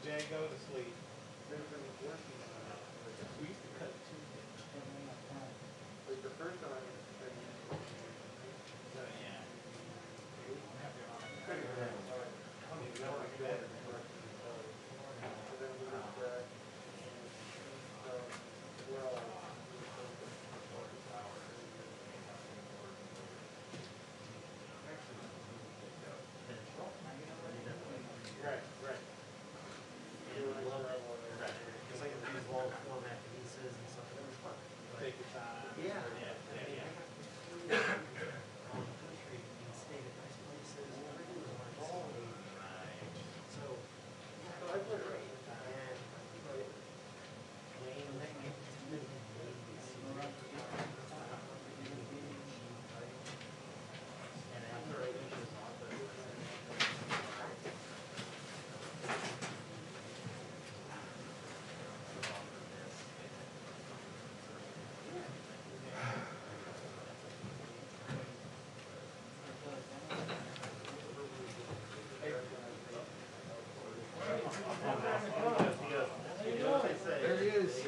Jay, go to sleep. They've been working on it. We used to cut two. Like the first time, so yeah. Right, right. It's like these long format pieces and stuff. Take your time. Yeah.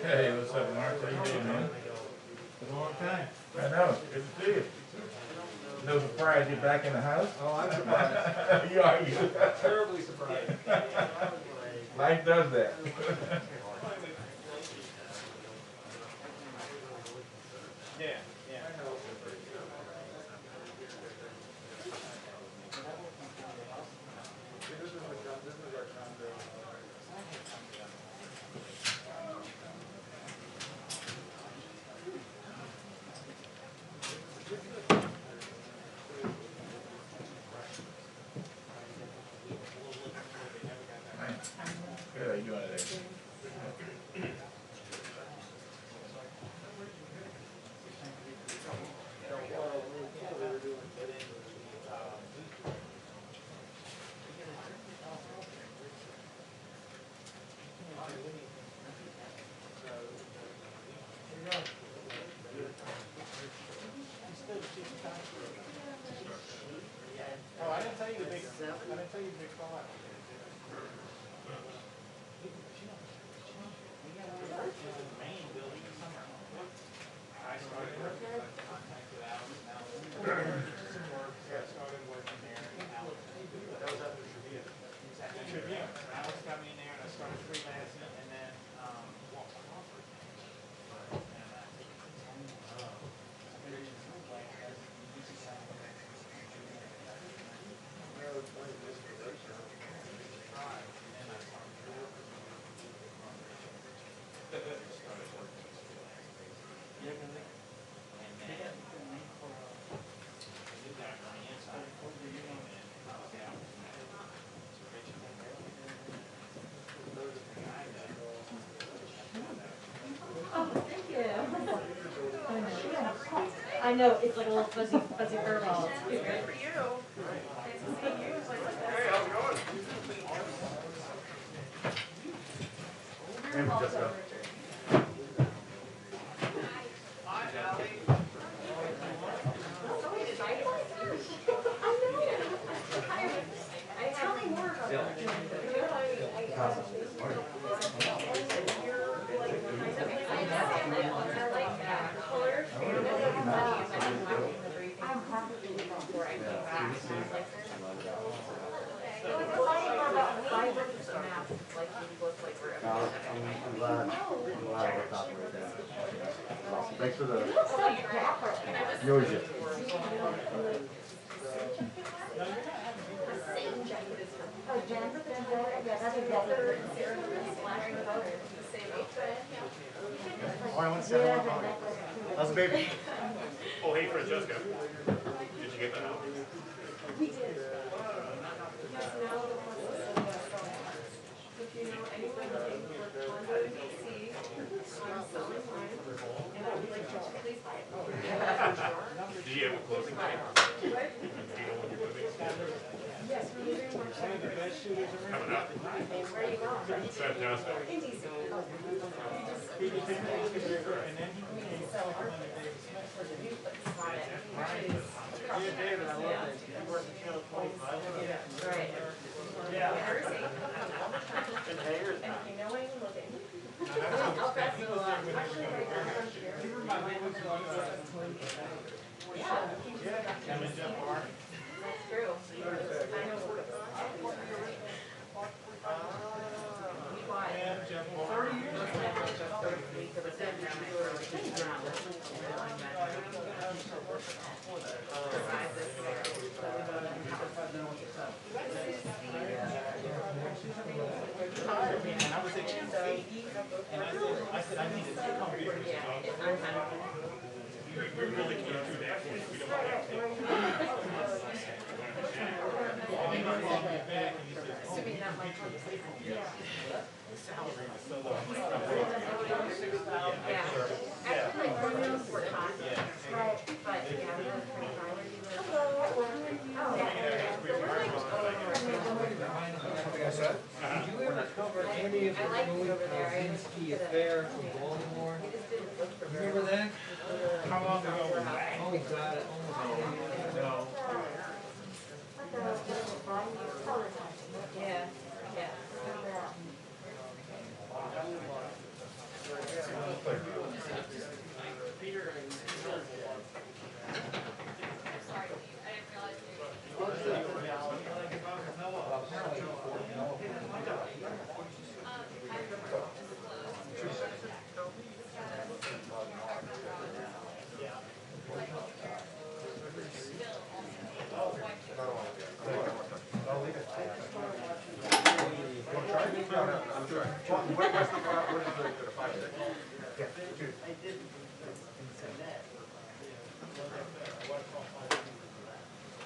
Hey, what's up, Mark? How you doing, man? Been a long time. I know. Good to see you. No surprise you're back in the house? Oh, I'm surprised. You are, you. Terribly surprised. Life does that. Yeah, yeah. This is our condo. Good, how you doing today? Oh, I didn't tell you the big fallout. Main building summer. I started working, I contacted Alex, and Alex some work, so I started working there, and Alex, that was after Tribune. After Tribune, Alex got me in there, and I started freelancing, and then, walked off for I know, it's like a little fuzzy curveball. Good for you. Nice to see you. Hey, how's it going? Hey, Jessica. Hi, Allie. Tell me more about that. I'm glad I worked out right there. Awesome. Thanks for the yours. Oh, I want to say how's the baby? Oh, hey, Francesca. Did you get that out? We did. If you know anyone looking for condo in DC, I'm selling mine, and I would like you to please buy it. Do you have a closing date? What? Do you know when you're moving? Yes, we're moving March 7th. Coming up? Where are you going? Fantastic. In DC. He just didn't make it bigger, and then he became supplemented David Smith. Yeah, David, I love that. You work at Channel 25. Right. Yeah. Jersey. And Hayers. And you know I'm looking. Now, that's how I'll pass it he was along. there when they were doing Corvax. You remind me of Yeah. Jen and Jeff Barr. That's true. I know. Why? And Jeff Barr. And I was at Jen Psaki, and I said, I need to take home beers. We really can't do that. We don't have to. And he called me back and he said, oh, Assuming that might come. yeah. So low. Yeah. Actually, like, Romeo's were hot. Right. But, yeah, they're pretty violent. Oh, yeah. Like I said, did you ever cover any of the I like it Louis over there. Kaczynski affair from Baltimore? Remember that? How long ago was that? Oh, God, almost a year ago. Yeah, yeah.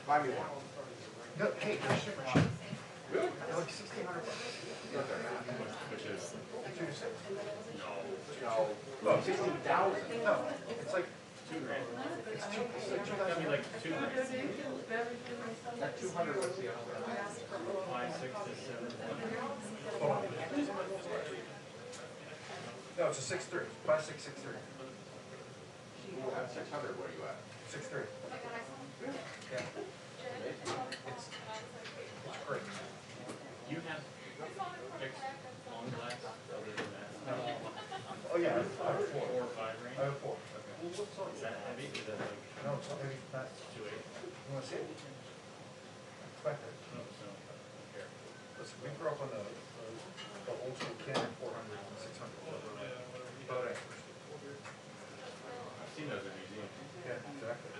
Buy me one. No, hey, they're super cheap. Really? They're like $1,600. Which is, 2 to 6. No. No, 16,000. No, it's like $2,000. it's like That'd be 2,000. like $2,000. At 200, what's the other one? 5, 6 to 7. No, it's a 6.3. 5.663. At 600, what are you at? 6.3. Yeah. It's great. You have fixed long glass other than that? Oh, yeah, I have 4. 4 or 5 range? I have 4. Okay. Is that heavy? Is that like No, it's not maybe not. 2.8? You want to see it? Expect it. No, so, here. Listen, we grew up on the old school Canon 400 and 600. Boat anchors. I've seen those in museums. Yeah, exactly.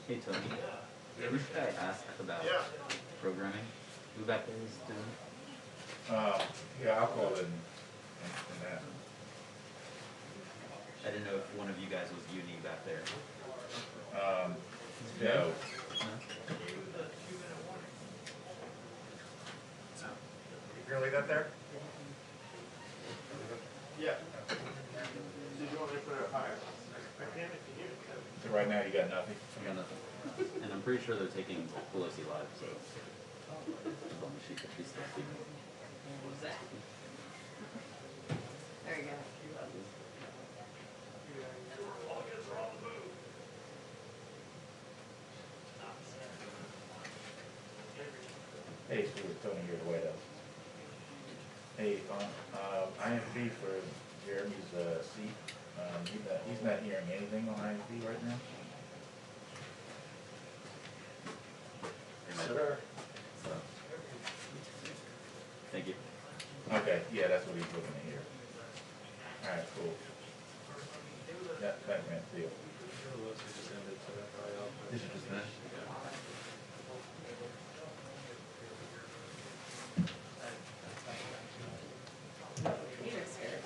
Hey Tony, who should I ask about programming? Who back there is doing? Yeah, I'll call it and that. I didn't know if one of you guys was uni back there. No. No? You're gonna leave that there? Yeah. Did you want me to put it higher? I can if you need it. So right now you got nothing? I got nothing. And I'm pretty sure they're taking Pelosi live, so. As long as she could be still speaking. There you go. Hey, Stuart, Tony here, the White House. Hey, IMP for Jeremy's seat, he's not hearing anything on IMP right now? Sure. So. Thank you. Okay, yeah, that's what he's looking to hear. Alright, cool. Yeah, that man, see you. This is just finished. You look scared.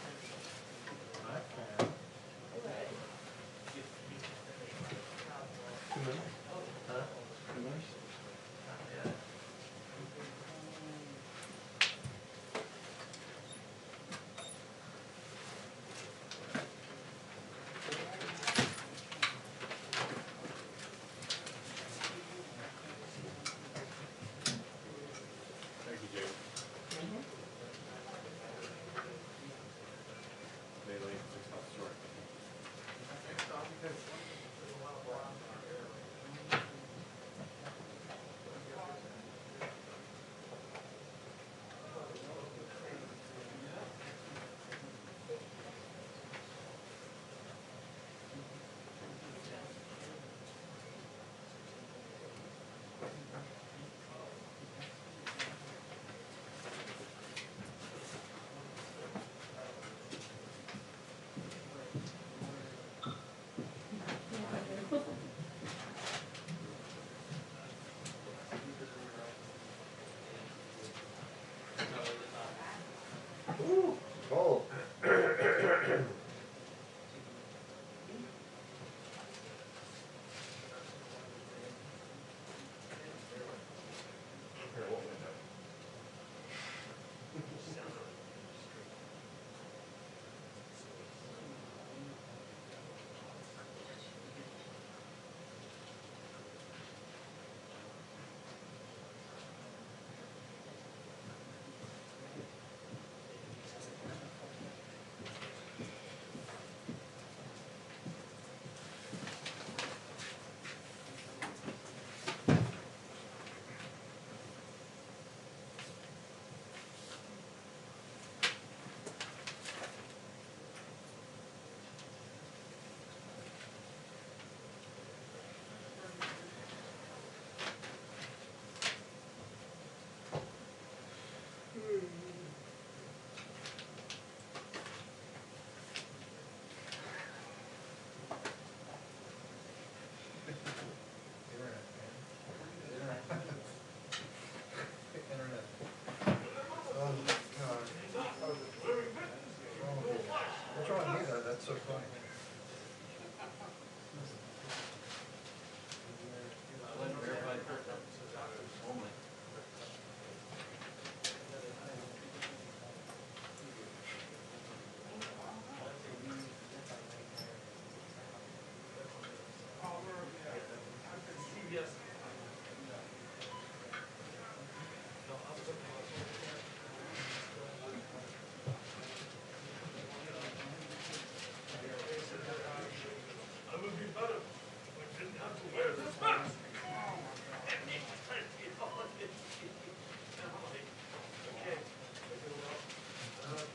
Thank you, Jake. Bailey, 6 months short. Cold. What's wrong with me though? That's so funny.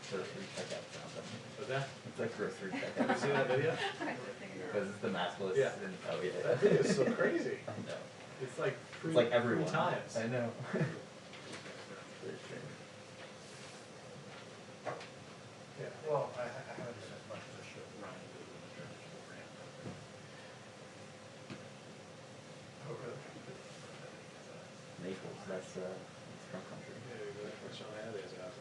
Grocery checkout sound. What's that? It's like grocery Have checkout. you seen that video? Because it's the maskless Yeah. and, oh yeah. That video is so crazy. I know. It's like It's like everyone. 3 times. I know. Very strange. Yeah, well, I haven't done as much as I should. Oh, really? Naples, that's Trump country. Yeah, what's on that is out.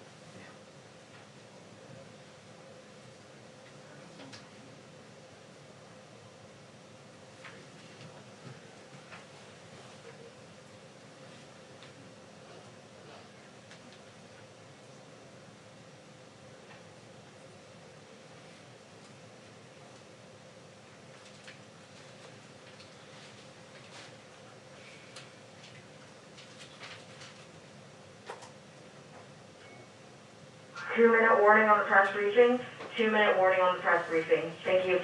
2-minute warning on the press briefing. 2-minute warning on the press briefing. Thank you.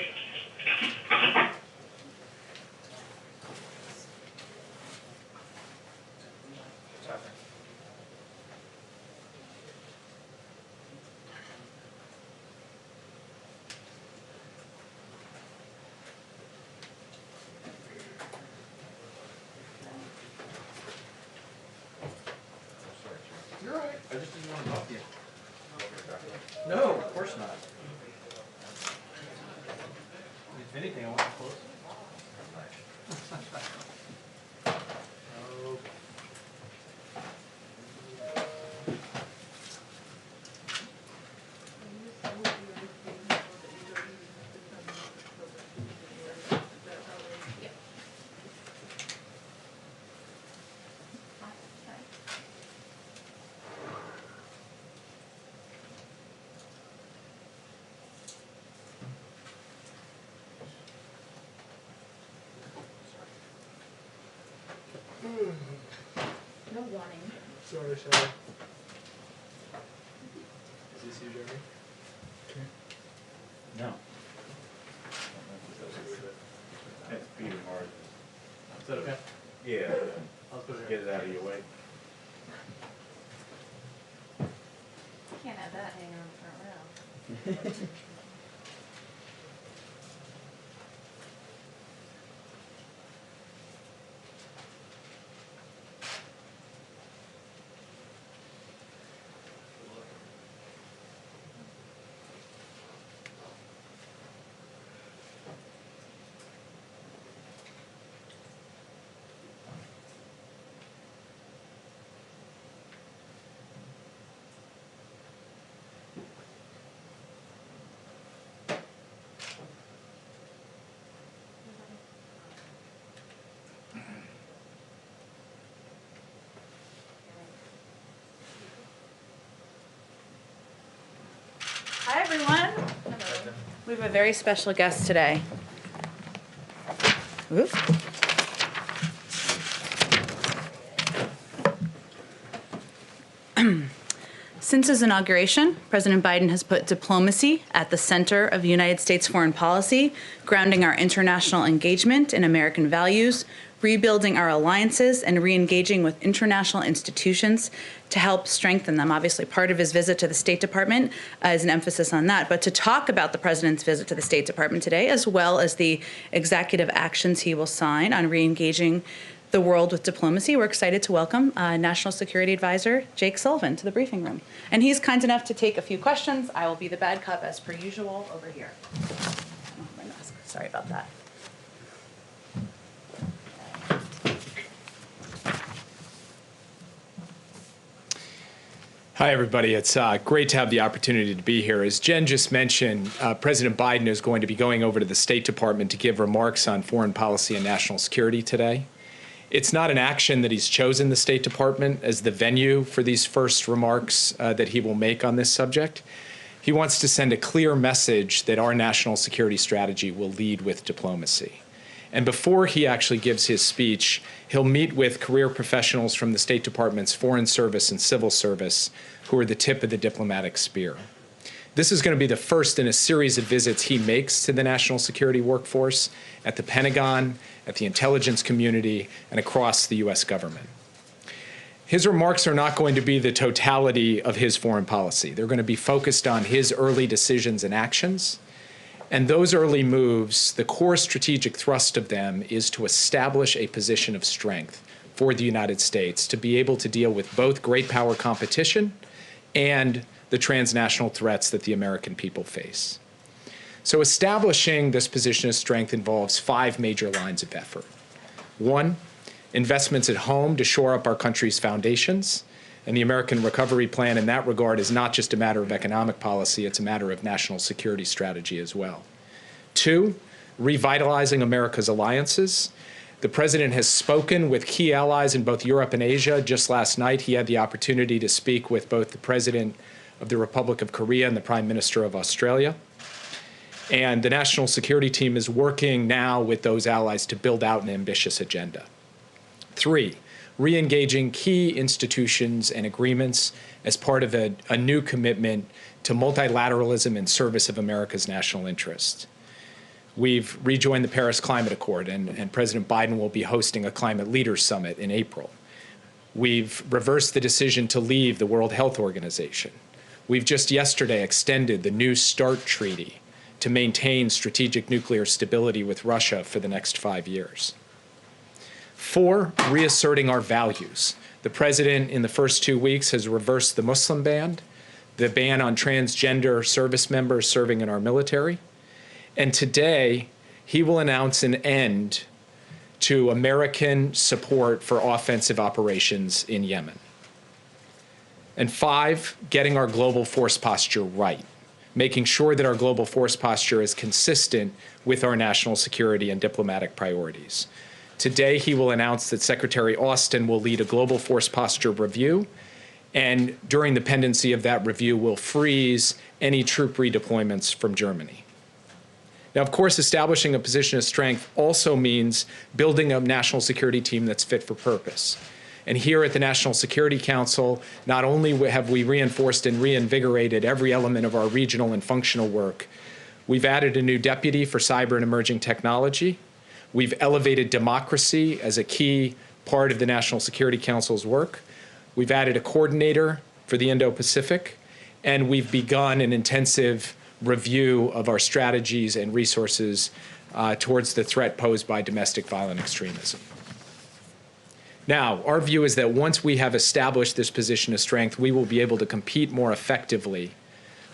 You're right. I just didn't want to talk to you. No, of course not. If anything, I want to close. No warning. Sorry, sorry. Is this you, Jeremy? No. That's Peter Martin. Is that okay? Yeah. I'll put it Get it out of your way. Can't have that hanging on the front row. Hi, everyone. We have a very special guest today. Oops. Since his inauguration, President Biden has put diplomacy at the center of United States foreign policy, grounding our international engagement in American values, rebuilding our alliances, and re-engaging with international institutions to help strengthen them. Obviously, part of his visit to the State Department is an emphasis on that. But to talk about the president's visit to the State Department today, as well as the executive actions he will sign on re-engaging the world with diplomacy, we're excited to welcome National Security Advisor Jake Sullivan to the briefing room. And he's kind enough to take a few questions. I will be the bad cop as per usual over here. Oh, my mask. Sorry about that. Hi, everybody. It's great to have the opportunity to be here. As Jen just mentioned, President Biden is going to be going over to the State Department to give remarks on foreign policy and national security today. It's not an action that he's chosen the State Department as the venue for these first remarks that he will make on this subject. He wants to send a clear message that our national security strategy will lead with diplomacy. And before he actually gives his speech, he'll meet with career professionals from the State Department's Foreign Service and Civil Service, who are the tip of the diplomatic spear. This is going to be the first in a series of visits he makes to the national security workforce at the Pentagon, at the intelligence community, and across the U.S. government. His remarks are not going to be the totality of his foreign policy. They're going to be focused on his early decisions and actions. And those early moves, the core strategic thrust of them is to establish a position of strength for the United States to be able to deal with both great power competition and the transnational threats that the American people face. So establishing this position of strength involves 5 major lines of effort. 1, investments at home to shore up our country's foundations. And the American Recovery Plan in that regard is not just a matter of economic policy, it's a matter of national security strategy as well. 2, revitalizing America's alliances. The president has spoken with key allies in both Europe and Asia. Just last night, he had the opportunity to speak with both the president of the Republic of Korea and the Prime Minister of Australia. And the national security team is working now with those allies to build out an ambitious agenda. 3, re-engaging key institutions and agreements as part of a new commitment to multilateralism in service of America's national interests. We've rejoined the Paris Climate Accord, and President Biden will be hosting a Climate Leaders Summit in April. We've reversed the decision to leave the World Health Organization. We've just yesterday extended the New START Treaty to maintain strategic nuclear stability with Russia for the next 5 years. 4, reasserting our values. The president in the first 2 weeks has reversed the Muslim ban, the ban on transgender service members serving in our military, and today he will announce an end to American support for offensive operations in Yemen. And 5, getting our global force posture right, making sure that our global force posture is consistent with our national security and diplomatic priorities. Today, he will announce that Secretary Austin will lead a global force posture review, and during the pendency of that review, will freeze any troop redeployments from Germany. Now, of course, establishing a position of strength also means building a national security team that's fit for purpose. And here at the National Security Council, not only have we reinforced and reinvigorated every element of our regional and functional work, we've added a new deputy for cyber and emerging technology. We've elevated democracy as a key part of the National Security Council's work. We've added a coordinator for the Indo-Pacific, and we've begun an intensive review of our strategies and resources towards the threat posed by domestic violent extremism. Now, our view is that once we have established this position of strength, we will be able to compete more effectively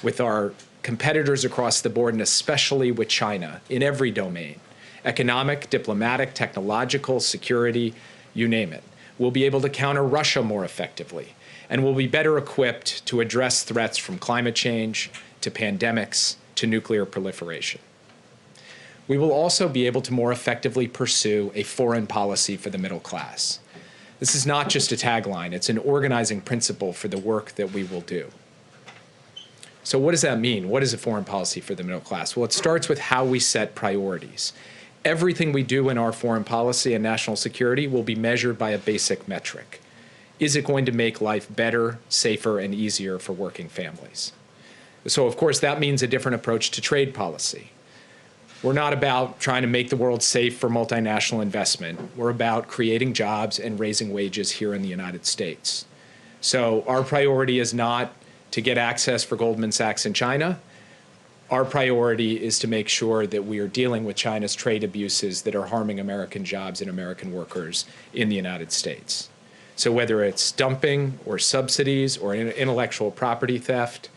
with our competitors across the board, and especially with China in every domain: economic, diplomatic, technological, security, you name it. We'll be able to counter Russia more effectively, and we'll be better equipped to address threats from climate change to pandemics to nuclear proliferation. We will also be able to more effectively pursue a foreign policy for the middle class. This is not just a tagline, it's an organizing principle for the work that we will do. So what does that mean? What is a foreign policy for the middle class? Well, it starts with how we set priorities. Everything we do in our foreign policy and national security will be measured by a basic metric. Is it going to make life better, safer, and easier for working families? So, of course, that means a different approach to trade policy. We're not about trying to make the world safe for multinational investment. We're about creating jobs and raising wages here in the United States. So our priority is not to get access for Goldman Sachs in China. Our priority is to make sure that we are dealing with China's trade abuses that are harming American jobs and American workers in the United States. So whether it's dumping or subsidies or intellectual property theft,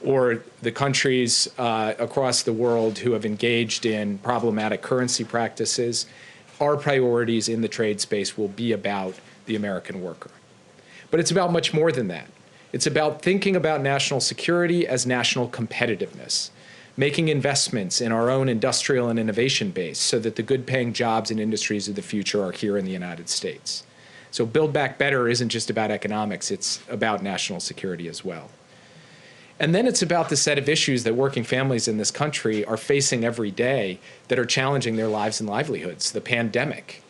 or the countries across the world who have engaged in problematic currency practices, our priorities in the trade space will be about the American worker. But it's about much more than that. It's about thinking about national security as national competitiveness, making investments in our own industrial and innovation base so that the good-paying jobs and industries of the future are here in the United States. So Build Back Better isn't just about economics, it's about national security as well. And then it's about the set of issues that working families in this country are facing every day that are challenging their lives and livelihoods: the pandemic,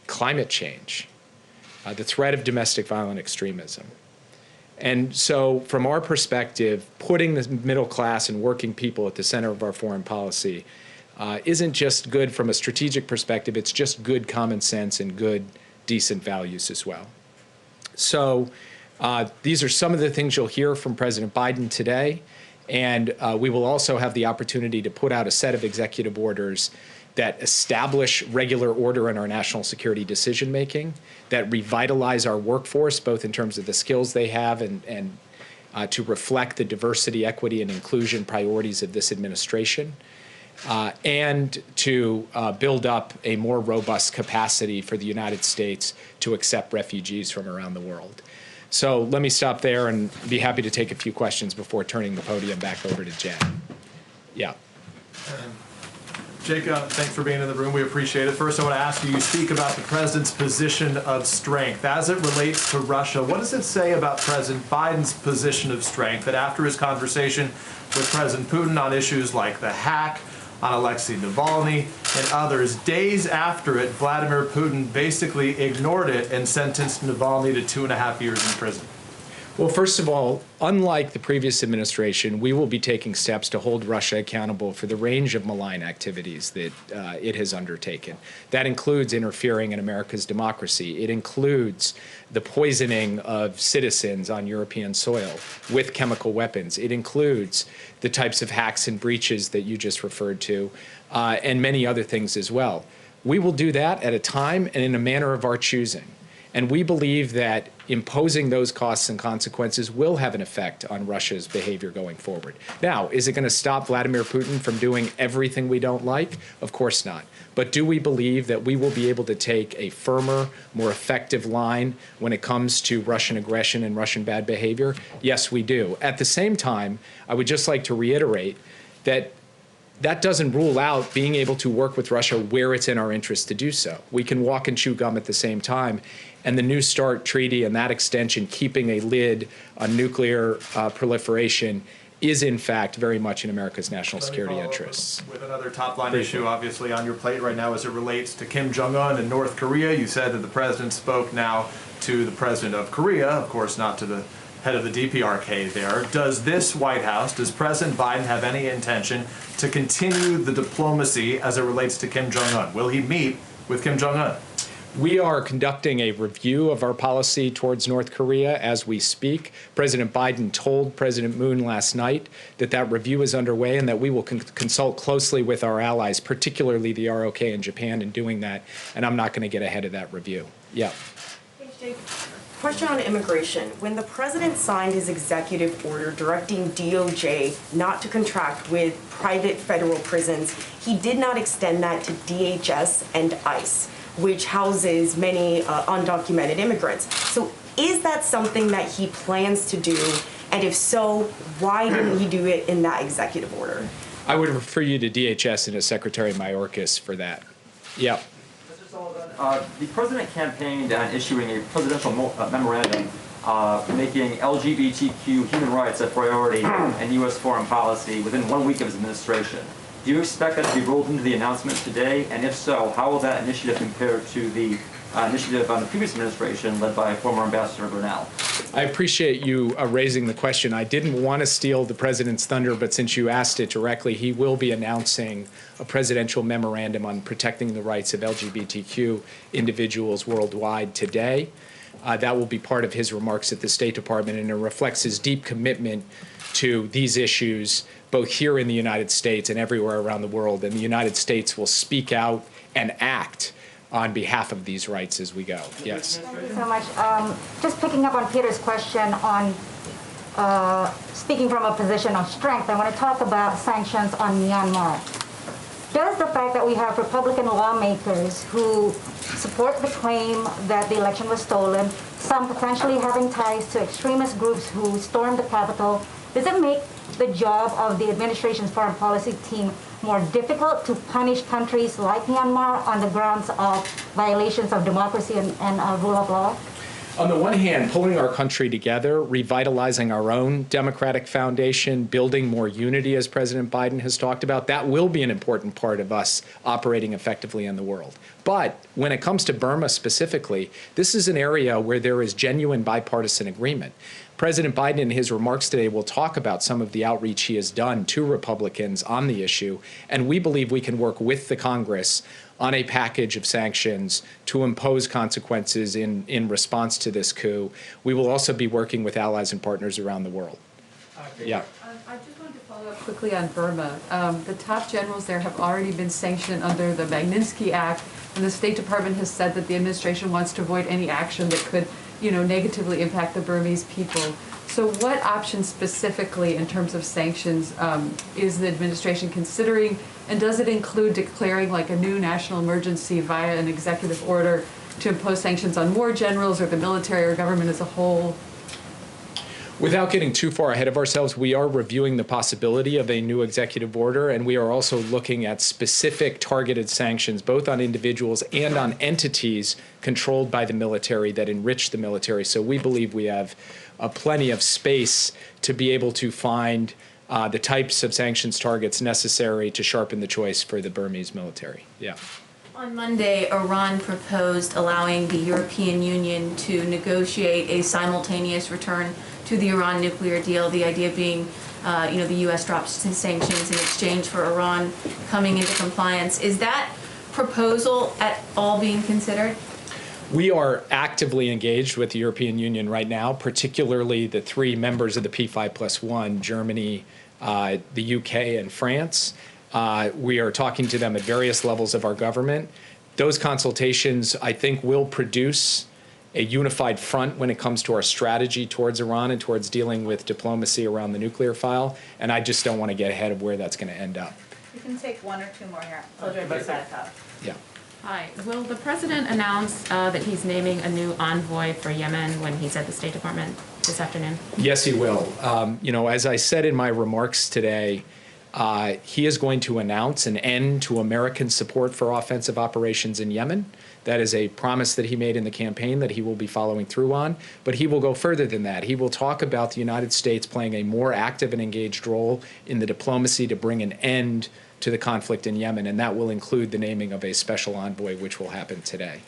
climate change, the threat of domestic violent extremism. And so from our perspective, putting the middle class and working people at the center of our foreign policy isn't just good from a strategic perspective, it's just good common sense and good, decent values as well. So these are some of the things you'll hear from President Biden today, and we will also have the opportunity to put out a set of executive orders that establish regular order in our national security decision-making, that revitalize our workforce, both in terms of the skills they have and to reflect the diversity, equity, and inclusion priorities of this administration, and to build up a more robust capacity for the United States to accept refugees from around the world. So let me stop there and be happy to take a few questions before turning the podium back over to Jen. Yeah. Jake, thanks for being in the room. We appreciate it. First, I want to ask you, you speak about the president's position of strength. As it relates to Russia, what does it say about President Biden's position of strength that after his conversation with President Putin on issues like the hack on Alexei Navalny and others. Days after it, Vladimir Putin basically ignored it and sentenced Navalny to 2.5 years in prison. Well, first of all, unlike the previous administration, we will be taking steps to hold Russia accountable for the range of malign activities that it has undertaken. That includes interfering in America's democracy. It includes the poisoning of citizens on European soil with chemical weapons. It includes the types of hacks and breaches that you just referred to, and many other things as well. We will do that at a time and in a manner of our choosing. And we believe that imposing those costs and consequences will have an effect on Russia's behavior going forward. Now, is it going to stop Vladimir Putin from doing everything we don't like? Of course not. But do we believe that we will be able to take a firmer, more effective line when it comes to Russian aggression and Russian bad behavior? Yes, we do. At the same time, I would just like to reiterate that that doesn't rule out being able to work with Russia where it's in our interest to do so. We can walk and chew gum at the same time. And the New START treaty and that extension, keeping a lid on nuclear proliferation, is in fact very much in America's national security interests. With another top-line issue, obviously, on your plate right now as it relates to Kim Jong-un and North Korea. You said that the president spoke now to the president of Korea, of course not to the head of the DPRK there. Does this White House, does President Biden have any intention to continue the diplomacy as it relates to Kim Jong-un? Will he meet with Kim Jong-un? We are conducting a review of our policy towards North Korea as we speak. President Biden told President Moon last night that that review is underway and that we will consult closely with our allies, particularly the ROK in Japan, in doing that. And I'm not going to get ahead of that review. Yeah. Question on immigration. When the president signed his executive order directing DOJ not to contract with private federal prisons, he did not extend that to DHS and ICE, which houses many undocumented immigrants. So is that something that he plans to do? And if so, why didn't he do it in that executive order? I would refer you to DHS and to Secretary Mayorkas for that. Yeah. Mr. Sullivan, the president campaigned on issuing a presidential memorandum making LGBTQ human rights a priority in U.S. foreign policy within 1 week of his administration. Do you expect that to be rolled into the announcement today? And if so, how will that initiative compare to the initiative on the previous administration led by former Ambassador Bernal? I appreciate you raising the question. I didn't want to steal the president's thunder, but since you asked it directly, he will be announcing a presidential memorandum on protecting the rights of LGBTQ individuals worldwide today. That will be part of his remarks at the State Department, and it reflects his deep commitment to these issues both here in the United States and everywhere around the world. And the United States will speak out and act on behalf of these rights as we go. Yes. Thank you so much. Just picking up on Peter's question on speaking from a position of strength, I want to talk about sanctions on Myanmar. Does the fact that we have Republican lawmakers who support the claim that the election was stolen, some potentially having ties to extremist groups who stormed the Capitol, does it make the job of the administration's foreign policy team more difficult to punish countries like Myanmar on the grounds of violations of democracy and rule of law? On the one hand, pulling our country together, revitalizing our own democratic foundation, building more unity, as President Biden has talked about, that will be an important part of us operating effectively in the world. But when it comes to Burma specifically, this is an area where there is genuine bipartisan agreement. President Biden in his remarks today will talk about some of the outreach he has done to Republicans on the issue, and we believe we can work with the Congress on a package of sanctions to impose consequences in response to this coup. We will also be working with allies and partners around the world. Yeah. I just wanted to follow up quickly on Burma. The top generals there have already been sanctioned under the Magnitsky Act, and the State Department has said that the administration wants to avoid any action that could negatively impact the Burmese people. So what options specifically in terms of sanctions is the administration considering, and does it include declaring like a new national emergency via an executive order to impose sanctions on more generals or the military or government as a whole? Without getting too far ahead of ourselves, we are reviewing the possibility of a new executive order, and we are also looking at specific targeted sanctions, both on individuals and on entities controlled by the military that enrich the military. So we believe we have plenty of space to be able to find the types of sanctions targets necessary to sharpen the choice for the Burmese military. Yeah. On Monday, Iran proposed allowing the European Union to negotiate a simultaneous return to the Iran nuclear deal, the idea being the U.S. drops sanctions in exchange for Iran coming into compliance. Is that proposal at all being considered? We are actively engaged with the European Union right now, particularly the three members of the P5+1, Germany, the UK, and France. We are talking to them at various levels of our government. Those consultations, I think, will produce a unified front when it comes to our strategy towards Iran and towards dealing with diplomacy around the nuclear file. And I just don't want to get ahead of where that's going to end up. You can take one or two more here. Yeah. Hi. Will the president announce that he's naming a new envoy for Yemen when he's at the State Department this afternoon? Yes, he will. As I said in my remarks today, he is going to announce an end to American support for offensive operations in Yemen. That is a promise that he made in the campaign that he will be following through on. But he will go further than that. He will talk about the United States playing a more active and engaged role in the diplomacy to bring an end to the conflict in Yemen, and that will include the naming of a special envoy, which will happen today.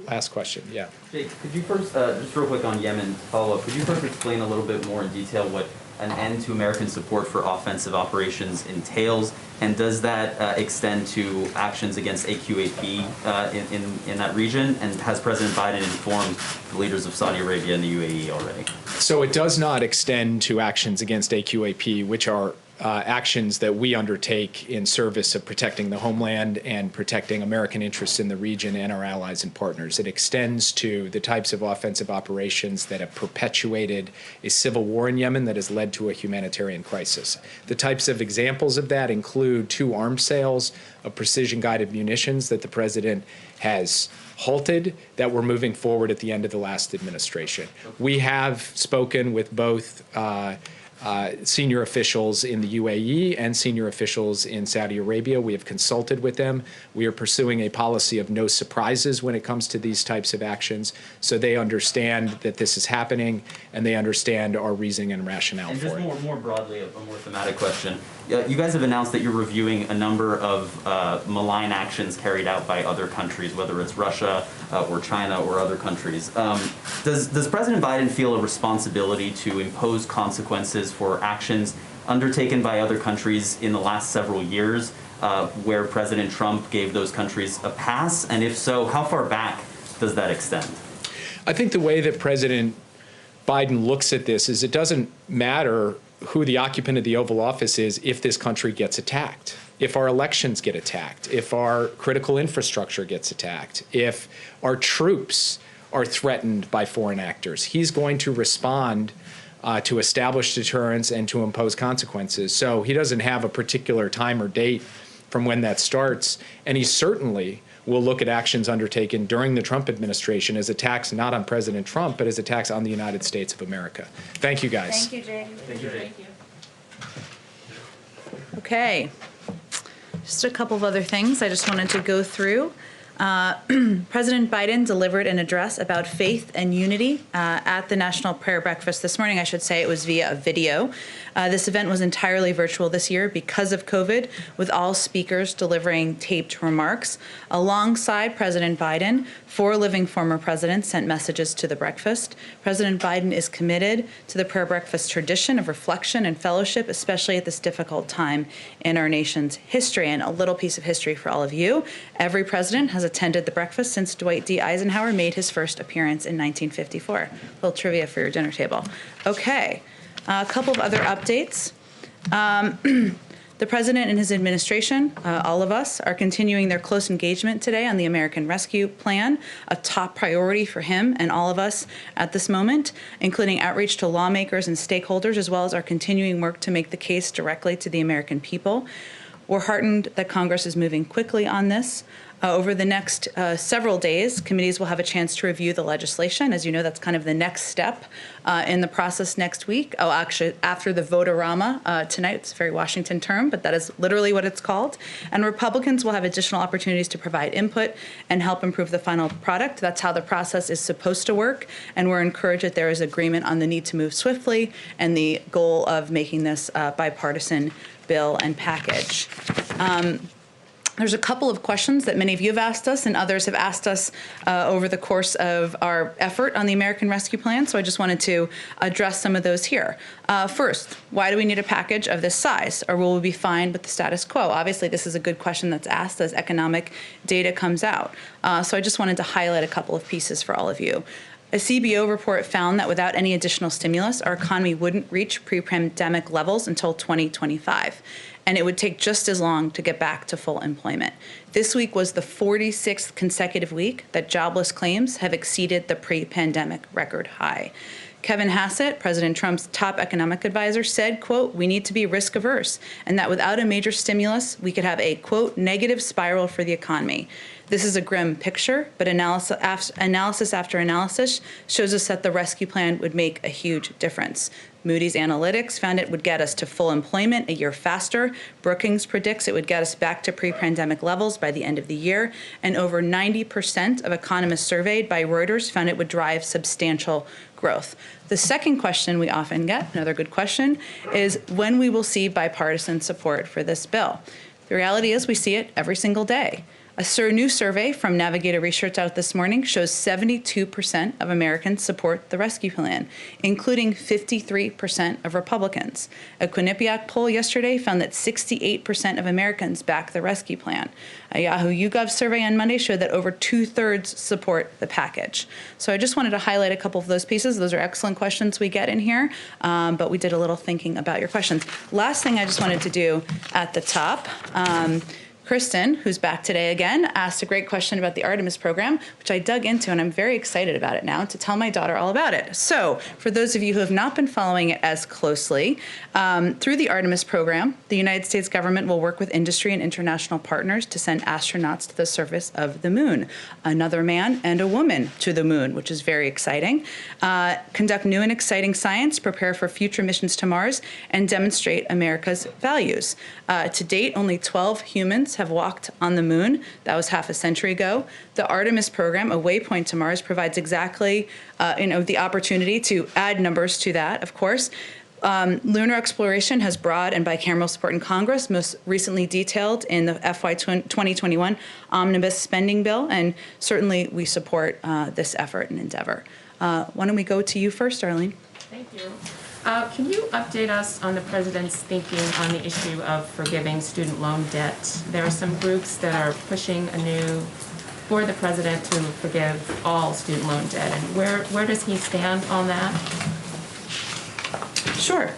Last question, yeah. Jake, could you first, just real quick on Yemen to follow up, could you first explain a little bit more in detail what an end to American support for offensive operations entails, and does that extend to actions against AQAP in that region, and has President Biden informed the leaders of Saudi Arabia and the UAE already? So it does not extend to actions against AQAP, which are actions that we undertake in service of protecting the homeland and protecting American interests in the region and our allies and partners. It extends to the types of offensive operations that have perpetuated a civil war in Yemen that has led to a humanitarian crisis. The types of examples of that include 2 arms sales of precision-guided munitions that the president has halted that were moving forward at the end of the last administration. We have spoken with both senior officials in the UAE and senior officials in Saudi Arabia. We have consulted with them. We are pursuing a policy of no surprises when it comes to these types of actions, so they understand that this is happening and they understand our reasoning and rationale and for it. And just more broadly, a more thematic question. You guys have announced that you're reviewing a number of malign actions carried out by other countries, whether it's Russia or China or other countries. Does President Biden feel a responsibility to impose consequences for actions undertaken by other countries in the last several years where President Trump gave those countries a pass? And if so, how far back does that extend? I think the way that President Biden looks at this is it doesn't matter who the occupant of the Oval Office is if this country gets attacked, if our elections get attacked, if our critical infrastructure gets attacked, if our troops are threatened by foreign actors. He's going to respond to establish deterrence and to impose consequences. So he doesn't have a particular time or date from when that starts, and he certainly will look at actions undertaken during the Trump administration as attacks not on President Trump, but as attacks on the United States of America. Thank you, guys. Thank you, Jake. Thank you, Jake. Okay. Just a couple of other things I just wanted to go through. President Biden delivered an address about faith and unity at the National Prayer Breakfast this morning. I should say it was via a video. This event was entirely virtual this year because of COVID, with all speakers delivering taped remarks. Alongside President Biden, 4 living former presidents sent messages to the breakfast. President Biden is committed to the prayer breakfast tradition of reflection and fellowship, especially at this difficult time in our nation's history. And a little piece of history for all of you. Every president has attended the breakfast since Dwight D. Eisenhower made his first appearance in 1954. A little trivia for your dinner table. Okay, a couple of other updates. The president and his administration, all of us, are continuing their close engagement today on the American Rescue Plan, a top priority for him and all of us at this moment, including outreach to lawmakers and stakeholders, as well as our continuing work to make the case directly to the American people. We're heartened that Congress is moving quickly on this. Over the next several days, committees will have a chance to review the legislation. As you know, that's kind of the next step in the process next week. Oh, actually, after the vote-a-rama tonight. It's a very Washington term, but that is literally what it's called. And Republicans will have additional opportunities to provide input and help improve the final product. That's how the process is supposed to work, and we're encouraged that there is agreement on the need to move swiftly and the goal of making this a bipartisan bill and package. There's a couple of questions that many of you have asked us and others have asked us over the course of our effort on the American Rescue Plan, so I just wanted to address some of those here. First, why do we need a package of this size, or will we be fine with the status quo? Obviously, this is a good question that's asked as economic data comes out. So I just wanted to highlight a couple of pieces for all of you. A CBO report found that without any additional stimulus, our economy wouldn't reach pre-pandemic levels until 2025. And it would take just as long to get back to full employment. This week was the 46th consecutive week that jobless claims have exceeded the pre-pandemic record high. Kevin Hassett, President Trump's top economic advisor, said, quote, "We need to be risk averse, and that without a major stimulus, we could have a, quote, negative spiral for the economy." This is a grim picture, but analysis after analysis shows us that the rescue plan would make a huge difference. Moody's Analytics found it would get us to full employment a year faster. Brookings predicts it would get us back to pre-pandemic levels by the end of the year. And over 90% of economists surveyed by Reuters found it would drive substantial growth. The second question we often get, another good question, is when we will see bipartisan support for this bill. The reality is we see it every single day. A new survey from Navigator Research out this morning shows 72% of Americans support the rescue plan, including 53% of Republicans. A Quinnipiac poll yesterday found that 68% of Americans back the rescue plan. A Yahoo YouGov survey on Monday showed that over 2/3 support the package. So I just wanted to highlight a couple of those pieces. Those are excellent questions we get in here, but we did a little thinking about your questions. Last thing I just wanted to do at the top, Kristen, who's back today again, asked a great question about the Artemis program, which I dug into, and I'm very excited about it now to tell my daughter all about it. So for those of you who have not been following it as closely, through the Artemis program, the United States government will work with industry and international partners to send astronauts to the surface of the moon, another man and a woman to the moon, which is very exciting, conduct new and exciting science, prepare for future missions to Mars, and demonstrate America's values. To date, only 12 humans have walked on the moon. That was half a century ago. The Artemis program, a waypoint to Mars, provides exactly the opportunity to add numbers to that, of course. Lunar exploration has broad and bicameral support in Congress, most recently detailed in the FY 2021 omnibus spending bill, and certainly we support this effort and endeavor. Why don't we go to you first, Arlene? Thank you. Can you update us on the president's thinking on the issue of forgiving student loan debt? There are some groups that are pushing for the president to forgive all student loan debt, and where does he stand on that? Sure.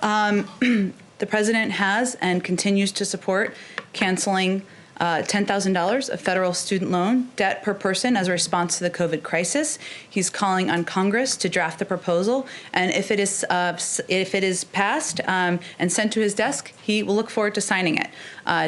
The president has and continues to support canceling $10,000 of federal student loan debt per person as a response to the COVID crisis. He's calling on Congress to draft the proposal, and if it is passed and sent to his desk, he will look forward to signing it.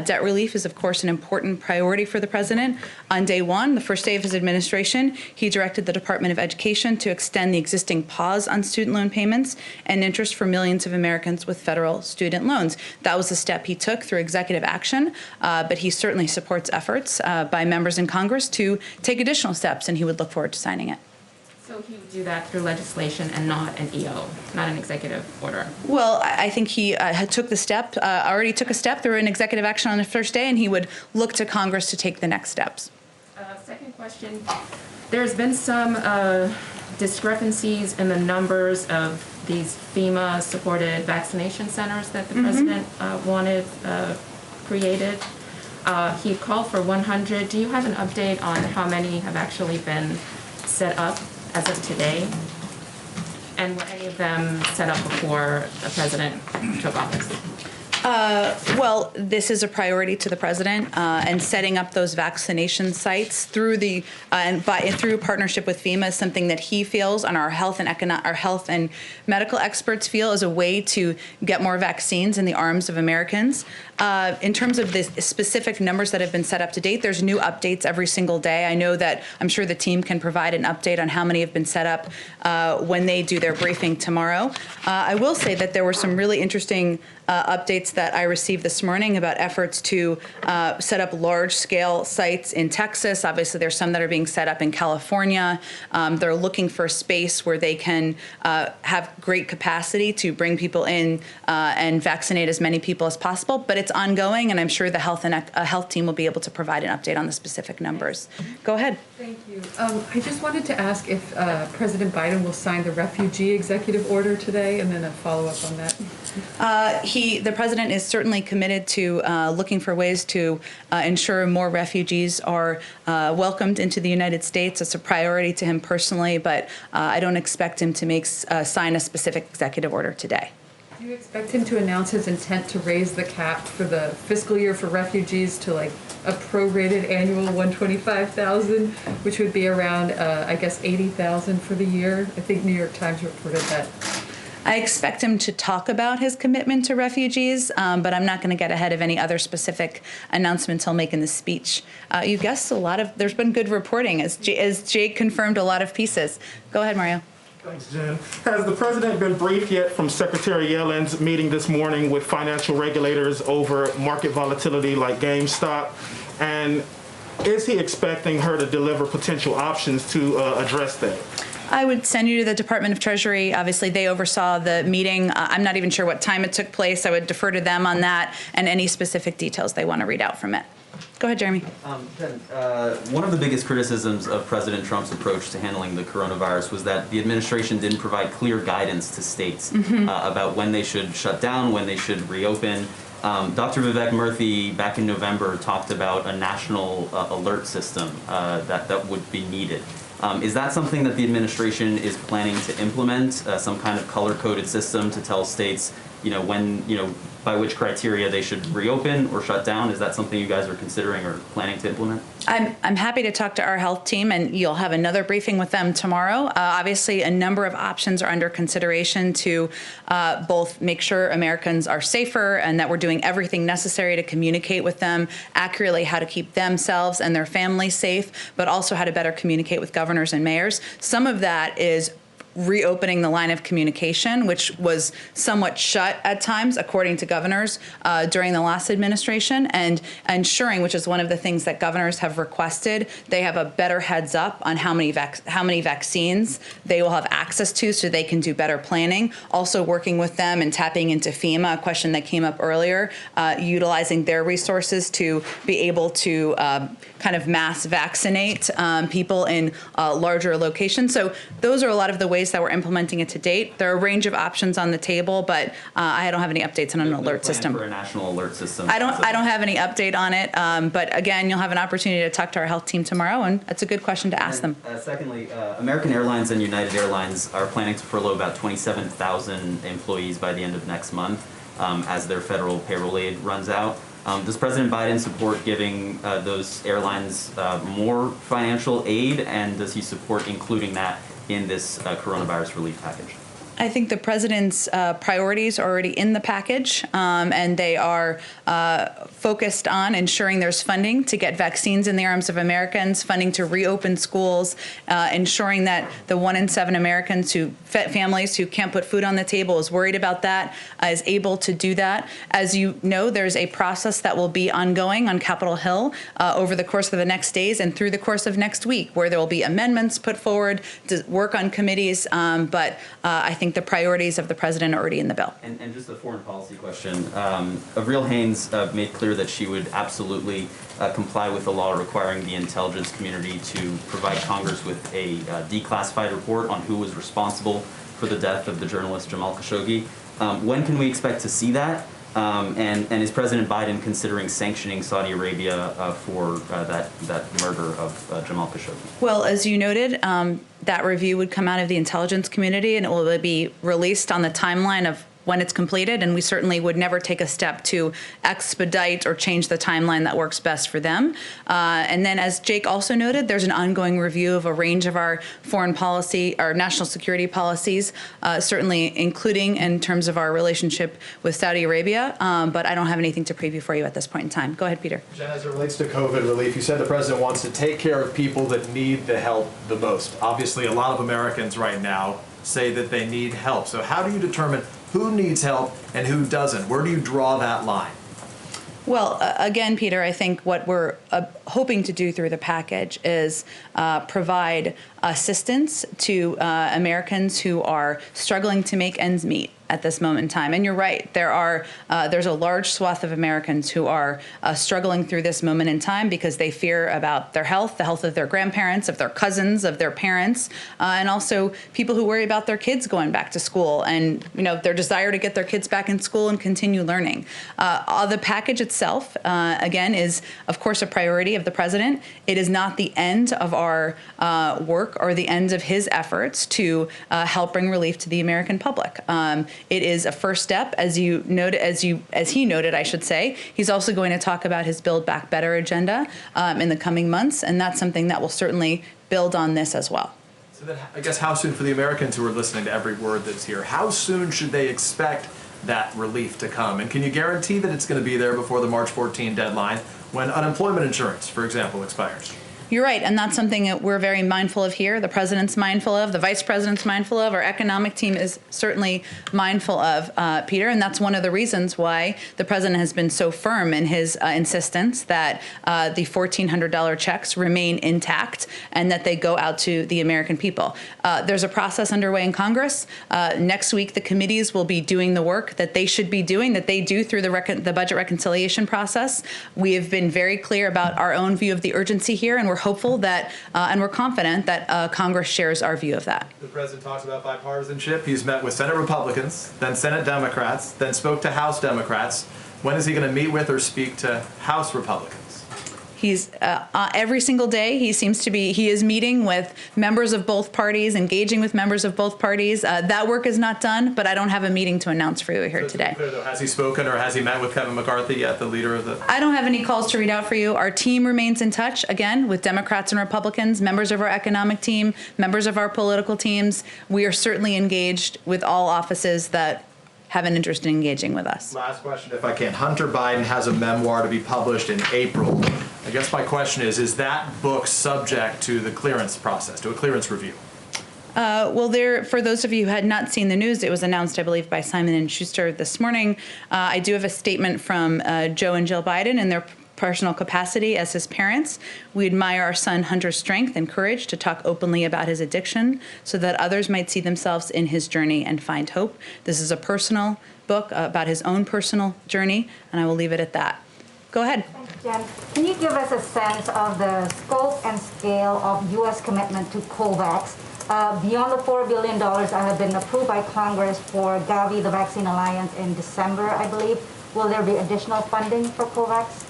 Debt relief is, of course, an important priority for the president. On day one, the first day of his administration, he directed the Department of Education to extend the existing pause on student loan payments and interest for millions of Americans with federal student loans. That was a step he took through executive action, but he certainly supports efforts by members in Congress to take additional steps, and he would look forward to signing it. So he would do that through legislation and not an EO, not an executive order? Well, I think he already took a step through an executive action on the first day, and he would look to Congress to take the next steps. Second question, there's been some discrepancies in the numbers of these FEMA-supported vaccination centers that the president wanted created. He called for 100. Do you have an update on how many have actually been set up as of today? And were any of them set up before the president took office? Well, this is a priority to the president, and setting up those vaccination sites through through partnership with FEMA is something that he feels, and our health and medical experts feel, is a way to get more vaccines in the arms of Americans. In terms of the specific numbers that have been set up to date, there's new updates every single day. I know that I'm sure the team can provide an update on how many have been set up when they do their briefing tomorrow. I will say that there were some really interesting updates that I received this morning about efforts to set up large-scale sites in Texas. Obviously, there's some that are being set up in California. They're looking for a space where they can have great capacity to bring people in and vaccinate as many people as possible. But it's ongoing, and I'm sure the health team will be able to provide an update on the specific numbers. Go ahead. Thank you. I just wanted to ask if President Biden will sign the Refugee executive order today, and then a follow-up on that. The president is certainly committed to looking for ways to ensure more refugees are welcomed into the United States. It's a priority to him personally, but I don't expect him to sign a specific executive order today. Do you expect him to announce his intent to raise the cap for the fiscal year for refugees to like a prorated annual $125,000, which would be around, I guess, $80,000 for the year? I think New York Times reported that. I expect him to talk about his commitment to refugees, but I'm not going to get ahead of any other specific announcements he'll make in the speech. You guessed there's been good reporting, as Jake confirmed a lot of pieces. Go ahead, Mario. Thanks, Jen. Has the president been briefed yet from Secretary Yellen's meeting this morning with financial regulators over market volatility like GameStop? And is he expecting her to deliver potential options to address that? I would send you to the Department of Treasury. Obviously, they oversaw the meeting. I'm not even sure what time it took place. I would defer to them on that and any specific details they want to read out from it. Go ahead, Jeremy. Jen, one of the biggest criticisms of President Trump's approach to handling the coronavirus was that the administration didn't provide clear guidance to states about when they should shut down, when they should reopen. Dr. Vivek Murthy, back in November, talked about a national alert system that would be needed. Is that something that the administration is planning to implement, some kind of color-coded system to tell states, when, by which criteria they should reopen or shut down? Is that something you guys are considering or planning to implement? I'm happy to talk to our health team, and you'll have another briefing with them tomorrow. Obviously, a number of options are under consideration to both make sure Americans are safer and that we're doing everything necessary to communicate with them accurately, how to keep themselves and their families safe, but also how to better communicate with governors and mayors. Some of that is reopening the line of communication, which was somewhat shut at times, according to governors, during the last administration, and ensuring, which is one of the things that governors have requested, they have a better heads up on how many vaccines they will have access to so they can do better planning. Also working with them and tapping into FEMA, a question that came up earlier, utilizing their resources to be able to kind of mass vaccinate people in larger locations. So those are a lot of the ways that we're implementing it to date. There are a range of options on the table, but I don't have any updates on an alert system. For a national alert system. I don't have any update on it, but again, you'll have an opportunity to talk to our health team tomorrow, and that's a good question to ask them. Secondly, American Airlines and United Airlines are planning to furlough about 27,000 employees by the end of next month as their federal payroll aid runs out. Does President Biden support giving those airlines more financial aid, and does he support including that in this coronavirus relief package? I think the president's priorities are already in the package, and they are focused on ensuring there's funding to get vaccines in the arms of Americans, funding to reopen schools, ensuring that the 1 in 7 Americans families who can't put food on the table is worried about that, is able to do that. As you know, there's a process that will be ongoing on Capitol Hill over the course of the next days and through the course of next week, where there will be amendments put forward to work on committees, but I think the priorities of the president are already in the bill. And just a foreign policy question. Avril Haines made clear that she would absolutely comply with the law requiring the intelligence community to provide Congress with a declassified report on who was responsible for the death of the journalist Jamal Khashoggi. When can we expect to see that? And is President Biden considering sanctioning Saudi Arabia for that murder of Jamal Khashoggi? Well, as you noted, that review would come out of the intelligence community, and it will be released on the timeline of when it's completed, and we certainly would never take a step to expedite or change the timeline that works best for them. And then, as Jake also noted, there's an ongoing review of a range of our foreign policy, our national security policies, certainly including in terms of our relationship with Saudi Arabia, but I don't have anything to preview for you at this point in time. Go ahead, Peter. Jen, as it relates to COVID relief, you said the president wants to take care of people that need the help the most. Obviously, a lot of Americans right now say that they need help. So how do you determine who needs help and who doesn't? Where do you draw that line? Well, again, Peter, I think what we're hoping to do through the package is provide assistance to Americans who are struggling to make ends meet at this moment in time. And you're right, there's a large swath of Americans who are struggling through this moment in time because they fear about their health, the health of their grandparents, of their cousins, of their parents, and also people who worry about their kids going back to school and their desire to get their kids back in school and continue learning. The package itself, again, is of course a priority of the president. It is not the end of our work or the end of his efforts to help bring relief to the American public. It is a first step, as he noted, I should say. He's also going to talk about his Build Back Better agenda in the coming months, and that's something that will certainly build on this as well. So then, I guess, how soon, for the Americans who are listening to every word that's here, how soon should they expect that relief to come? And can you guarantee that it's going to be there before the March 14 deadline when unemployment insurance, for example, expires? You're right, and that's something that we're very mindful of here. The president's mindful of, the vice president's mindful of, our economic team is certainly mindful of, Peter, and that's one of the reasons why the president has been so firm in his insistence that the $1,400 checks remain intact and that they go out to the American people. There's a process underway in Congress. Next week, the committees will be doing the work that they should be doing, that they do through the budget reconciliation process. We have been very clear about our own view of the urgency here, and we're hopeful that, and we're confident that Congress shares our view of that. The president talks about bipartisanship. He's met with Senate Republicans, then Senate Democrats, then spoke to House Democrats. When is he going to meet with or speak to House Republicans? He's every single day. He is meeting with members of both parties, engaging with members of both parties. That work is not done, but I don't have a meeting to announce for you here today. Clear, though, has he spoken or has he met with Kevin McCarthy yet, the leader of the? I don't have any calls to read out for you. Our team remains in touch, again, with Democrats and Republicans, members of our economic team, members of our political teams. We are certainly engaged with all offices that have an interest in engaging with us. Last question, if I can. Hunter Biden has a memoir to be published in April. I guess my question is that book subject to the clearance process, to a clearance review? Well, for those of you who had not seen the news, it was announced, I believe, by Simon & Schuster this morning. I do have a statement from Joe and Jill Biden in their personal capacity as his parents. We admire our son Hunter's strength and courage to talk openly about his addiction so that others might see themselves in his journey and find hope. This is a personal book about his own personal journey, and I will leave it at that. Go ahead. Thanks, Jen. Can you give us a sense of the scope and scale of U.S. commitment to Corvax beyond the $4 billion that have been approved by Congress for Gavi, the Vaccine Alliance, in December, I believe? Will there be additional funding for Corvax?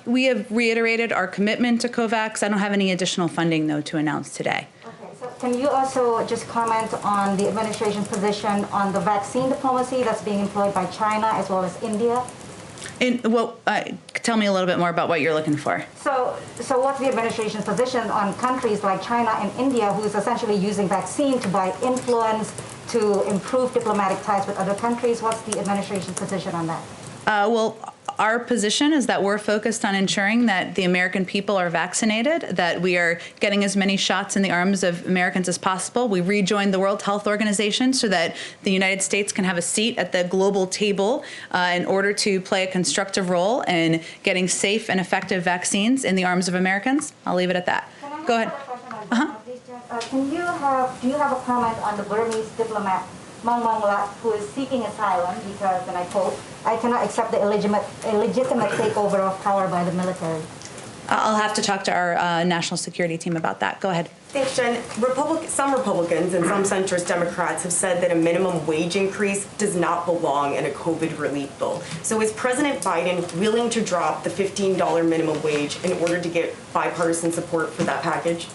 We have reiterated our commitment to COVAX. I don't have any additional funding, though, to announce today. Okay, so can you also just comment on the administration's position on the vaccine diplomacy that's being employed by China as well as India? Tell me a little bit more about what you're looking for. So what's the administration's position on countries like China and India, who's essentially using vaccine to buy influence to improve diplomatic ties with other countries? What's the administration's position on that? Well, our position is that we're focused on ensuring that the American people are vaccinated, that we are getting as many shots in the arms of Americans as possible. We rejoined the World Health Organization so that the United States can have a seat at the global table in order to play a constructive role in getting safe and effective vaccines in the arms of Americans. I'll leave it at that. Go ahead. Do you have a comment on the Burmese diplomat Mong Mong Lat, who is seeking asylum because, and I quote, "I cannot accept the illegitimate takeover of power by the military"? I'll have to talk to our national security team about that. Go ahead. Thanks, Jen. Some Republicans and some centrist Democrats have said that a minimum wage increase does not belong in a COVID relief bill. So is President Biden willing to drop the $15 minimum wage in order to get bipartisan support for that package?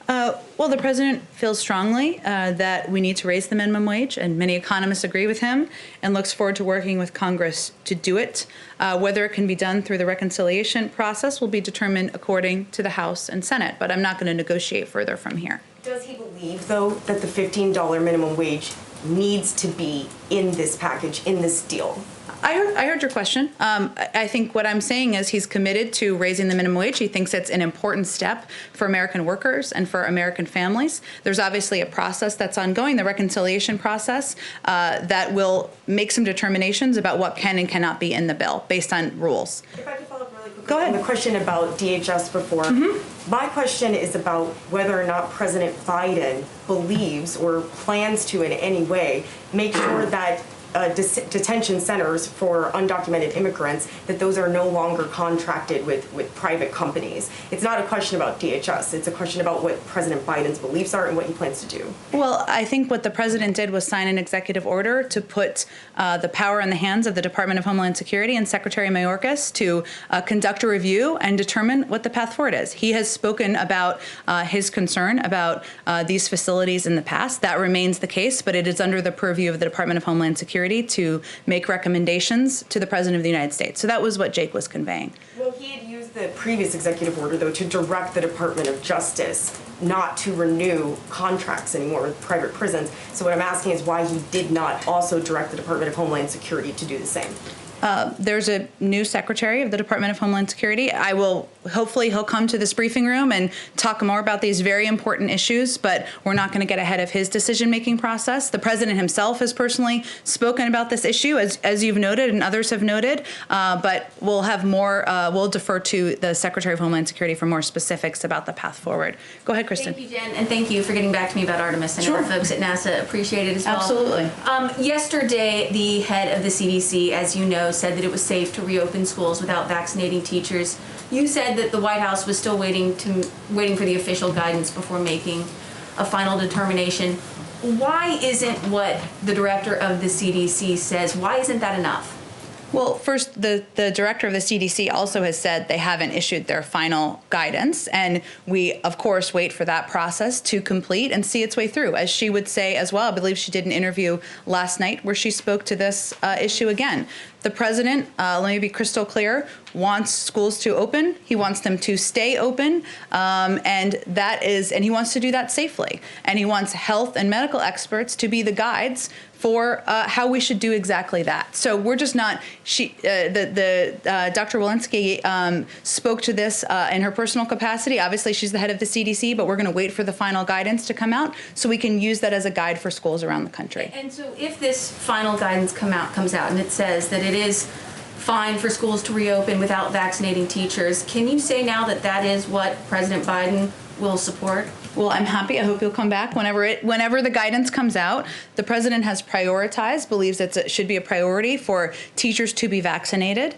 Well, the president feels strongly that we need to raise the minimum wage, and many economists agree with him, and looks forward to working with Congress to do it. Whether it can be done through the reconciliation process will be determined according to the House and Senate, but I'm not going to negotiate further from here. Does he believe, though, that the $15 minimum wage needs to be in this package, in this deal? I heard your question. I think what I'm saying is he's committed to raising the minimum wage. He thinks it's an important step for American workers and for American families. There's obviously a process that's ongoing, the reconciliation process, that will make some determinations about what can and cannot be in the bill based on rules. If I could follow up really quickly. Go ahead. On the question about DHS before. My question is about whether or not President Biden believes or plans to in any way make sure that detention centers for undocumented immigrants, that those are no longer contracted with private companies. It's not a question about DHS. It's a question about what President Biden's beliefs are and what he plans to do. Well, I think what the president did was sign an executive order to put the power in the hands of the Department of Homeland Security and Secretary Mayorkas to conduct a review and determine what the path forward is. He has spoken about his concern about these facilities in the past. That remains the case, but it is under the purview of the Department of Homeland Security to make recommendations to the President of the United States. So that was what Jake was conveying. Well, he had used the previous executive order, though, to direct the Department of Justice not to renew contracts anymore with private prisons. So what I'm asking is why he did not also direct the Department of Homeland Security to do the same. There's a new secretary of the Department of Homeland Security. Hopefully he'll come to this briefing room and talk more about these very important issues, but we're not going to get ahead of his decision-making process. The president himself has personally spoken about this issue, as you've noted and others have noted, but we'll have more, we'll defer to the Secretary of Homeland Security for more specifics about the path forward. Go ahead, Kristen. Thank you, Jen, and thank you for getting back to me about Artemis. I know the folks at NASA appreciate it as well. Absolutely. Yesterday, the head of the CDC, as you know, said that it was safe to reopen schools without vaccinating teachers. You said that the White House was still waiting for the official guidance before making a final determination. Why isn't what the director of the CDC says, why isn't that enough? Well, first, the director of the CDC also has said they haven't issued their final guidance, and we, of course, wait for that process to complete and see its way through. As she would say as well, I believe she did an interview last night where she spoke to this issue again. The president, let me be crystal clear, wants schools to open. He wants them to stay open, and he wants to do that safely. And he wants health and medical experts to be the guides for how we should do exactly that. So we're just not. Dr. Walensky spoke to this in her personal capacity. Obviously, she's the head of the CDC, but we're going to wait for the final guidance to come out so we can use that as a guide for schools around the country. And so, if this final guidance comes out, and it says that it is fine for schools to reopen without vaccinating teachers, can you say now that that is what President Biden will support? Well, I'm happy. I hope you'll come back whenever the guidance comes out. The president has prioritized, believes it should be a priority for teachers to be vaccinated.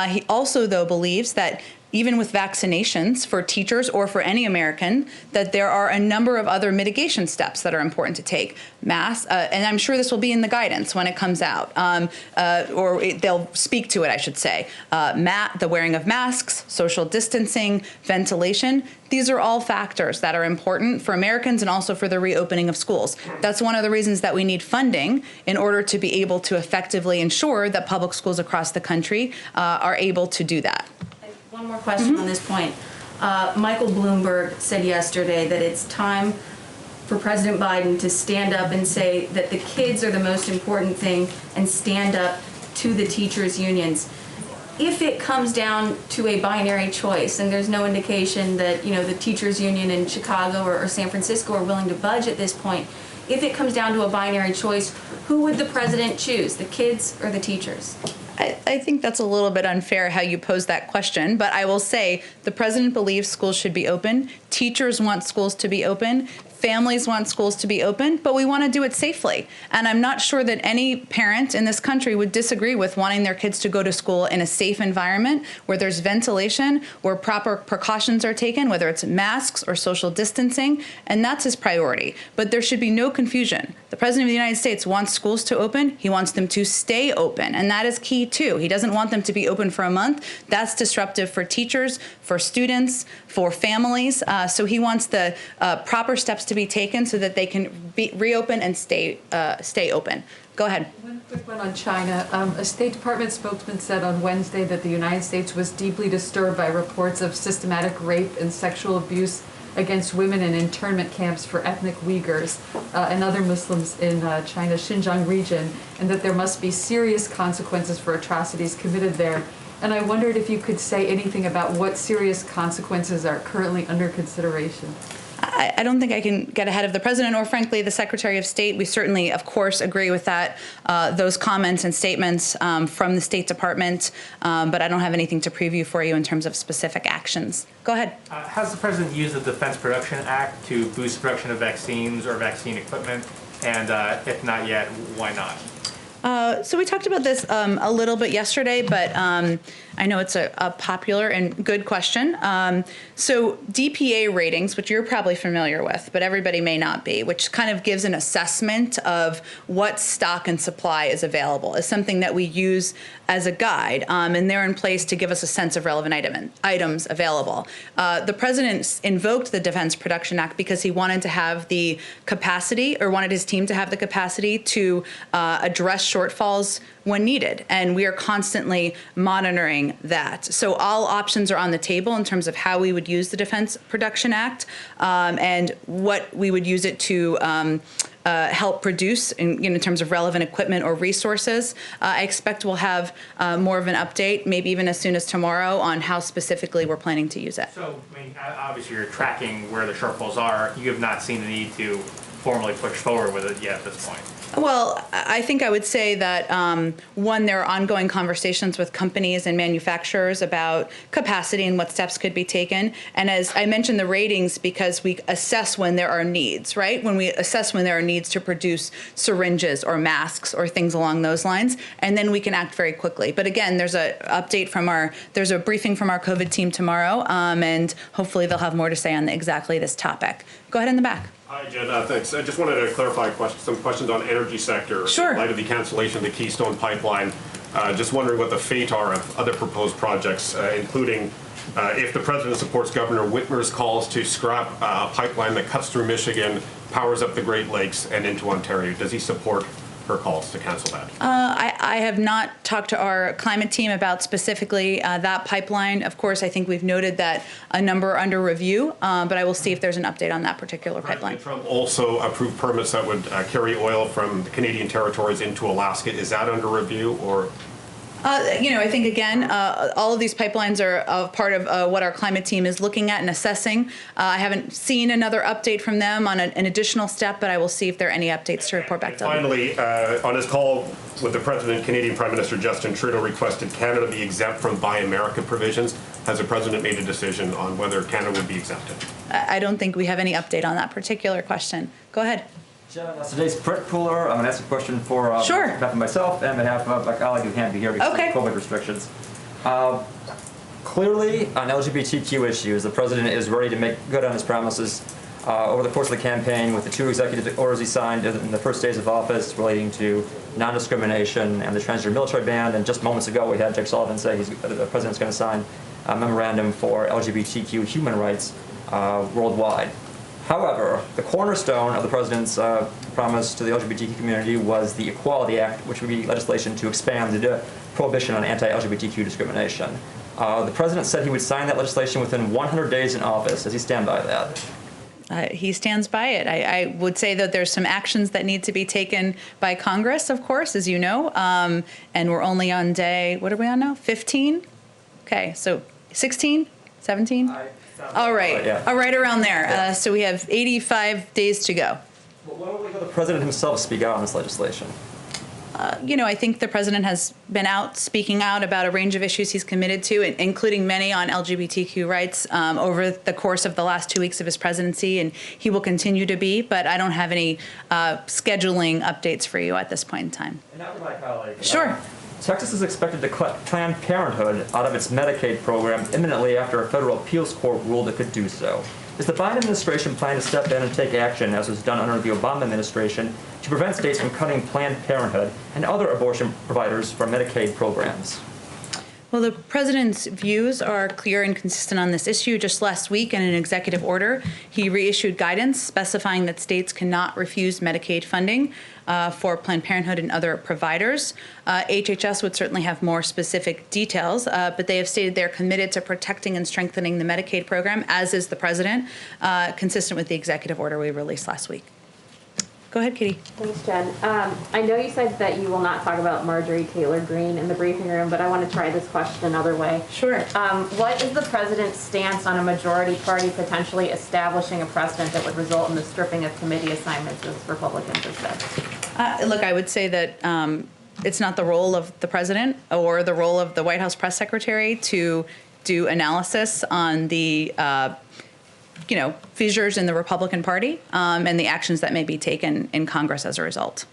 He also, though, believes that even with vaccinations for teachers or for any American, that there are a number of other mitigation steps that are important to take. Masks, and I'm sure this will be in the guidance when it comes out, they'll speak to it, I should say. The wearing of masks, social distancing, ventilation. These are all factors that are important for Americans and also for the reopening of schools. That's one of the reasons that we need funding in order to be able to effectively ensure that public schools across the country are able to do that. One more question on this point. Michael Bloomberg said yesterday that it's time for President Biden to stand up and say that the kids are the most important thing and stand up to the teachers' unions. If it comes down to a binary choice, and there's no indication that the teachers' union in Chicago or San Francisco are willing to budge at this point, if it comes down to a binary choice, who would the president choose, the kids or the teachers? I think that's a little bit unfair how you pose that question, but I will say the president believes schools should be open. Teachers want schools to be open. families want schools to be open, but we want to do it safely. And I'm not sure that any parent in this country would disagree with wanting their kids to go to school in a safe environment where there's ventilation, where proper precautions are taken, whether it's masks or social distancing, and that's his priority. But there should be no confusion. The President of the United States wants schools to open. He wants them to stay open, and that is key too. He doesn't want them to be open for a month. That's disruptive for teachers, for students, for families. So he wants the proper steps to be taken so that they can reopen and stay open. Go ahead. One quick one on China. A State Department spokesman said on Wednesday that the United States was deeply disturbed by reports of systematic rape and sexual abuse against women in internment camps for ethnic Uyghurs and other Muslims in China's Xinjiang region, and that there must be serious consequences for atrocities committed there. And I wondered if you could say anything about what serious consequences are currently under consideration. I don't think I can get ahead of the president or, frankly, the Secretary of State. We certainly, of course, agree with that, those comments and statements from the State Department, but I don't have anything to preview for you in terms of specific actions. Go ahead. Has the president used the Defense Production Act to boost production of vaccines or vaccine equipment? And if not yet, why not? So we talked about this a little bit yesterday, but I know it's a popular and good question. So DPA ratings, which you're probably familiar with, but everybody may not be, which kind of gives an assessment of what stock and supply is available, is something that we use as a guide, and they're in place to give us a sense of relevant items available. The president invoked the Defense Production Act because he wanted to have the capacity, or wanted his team to have the capacity to address shortfalls when needed, and we are constantly monitoring that. So all options are on the table in terms of how we would use the Defense Production Act and what we would use it to help produce in terms of relevant equipment or resources. I expect we'll have more of an update, maybe even as soon as tomorrow, on how specifically we're planning to use it. So, I mean, obviously you're tracking where the shortfalls are. You have not seen the need to formally push forward with it yet at this point. Well, I think I would say that, one, there are ongoing conversations with companies and manufacturers about capacity and what steps could be taken. And as I mentioned, the ratings, because we assess when there are needs, right? When we assess when there are needs to produce syringes or masks or things along those lines, and then we can act very quickly. But again, there's a briefing from our COVID team tomorrow, and hopefully they'll have more to say on exactly this topic. Go ahead in the back. Hi, Jen. Thanks. I just wanted to clarify some questions on energy sector. Sure. In light of the cancellation of the Keystone Pipeline, just wondering what the fate are of other proposed projects, including if the president supports Governor Whitmer's calls to scrap a pipeline that cuts through Michigan, powers up the Great Lakes and into Ontario. Does he support her calls to cancel that? I have not talked to our climate team about specifically that pipeline. Of course, I think we've noted that a number are under review, but I will see if there's an update on that particular pipeline. President Trump also approved permits that would carry oil from the Canadian territories into Alaska. Is that under review, or? I think, again, all of these pipelines are part of what our climate team is looking at and assessing. I haven't seen another update from them on an additional step, but I will see if there are any updates to report back to them. Finally, on his call with the President, Canadian Prime Minister Justin Trudeau requested Canada be exempt from Buy America provisions. Has the President made a decision on whether Canada would be exempted? I don't think we have any update on that particular question. Go ahead. Jen, today's print cooler. I'm going to ask a question for sure. on behalf of myself and on behalf of my colleague who can't be here because of COVID restrictions. Clearly, on LGBTQ issues, the president is ready to make good on his promises. Over the course of the campaign, with the 2 executive orders he signed in the first days of office relating to non-discrimination and the transgender military ban, and just moments ago we had Jake Sullivan say the president's going to sign a memorandum for LGBTQ human rights worldwide. However, the cornerstone of the president's promise to the LGBT community was the Equality Act, which would be legislation to expand the prohibition on anti-LGBTQ discrimination. The president said he would sign that legislation within 100 days in office. Does he stand by that? He stands by it. I would say that there's some actions that need to be taken by Congress, of course, as you know, and we're only on day, what are we on now, 15? Okay, so 16, 17? All right, right around there. So we have 85 days to go. Well, why don't we let the president himself speak out on this legislation? I think the president has been out speaking out about a range of issues he's committed to, including many on LGBTQ rights over the course of the last 2 weeks of his presidency, and he will continue to be, but I don't have any scheduling updates for you at this point in time. And now for my colleague. Sure. Texas is expected to cut Planned Parenthood out of its Medicaid program imminently after a federal appeals court ruled it could do so. Is the Biden administration planning to step in and take action, as was done under the Obama administration, to prevent states from cutting Planned Parenthood and other abortion providers from Medicaid programs? Well, the president's views are clear and consistent on this issue. Just last week, in an executive order, he reissued guidance specifying that states cannot refuse Medicaid funding for Planned Parenthood and other providers. HHS would certainly have more specific details, but they have stated they're committed to protecting and strengthening the Medicaid program, as is the president, consistent with the executive order we released last week. Go ahead, Katie. Thanks, Jen. I know you said that you will not talk about Marjorie Taylor Greene in the briefing room, but I want to try this question another way. Sure. What is the president's stance on a majority party potentially establishing a precedent that would result in the stripping of committee assignments, as Republicans have said? Look, I would say that it's not the role of the president or the role of the White House press secretary to do analysis on the fissures in the Republican Party and the actions that may be taken in Congress as a result.